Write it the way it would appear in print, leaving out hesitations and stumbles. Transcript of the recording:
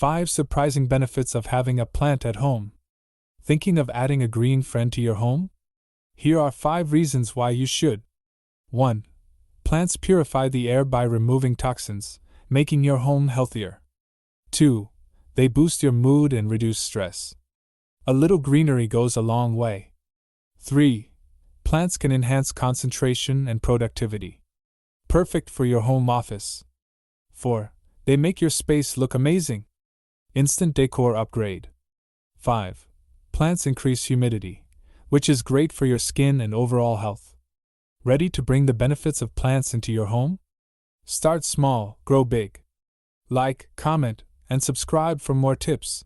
5 surprising benefits of having a plant at home. Thinking of adding a green friend to your home? Here are 5 reasons why you should. 1. Plants purify the air by removing toxins, making your home healthier. 2. They boost your mood and reduce stress. A little greenery goes a long way. 3. Plants can enhance concentration and productivity. Perfect for your home office. 4. They make your space look amazing. Instant decor upgrade. 5. Plants increase humidity, which is great for your skin and overall health. Ready to bring the benefits of plants into your home? Start small, grow big. Like, comment, and subscribe for more tips.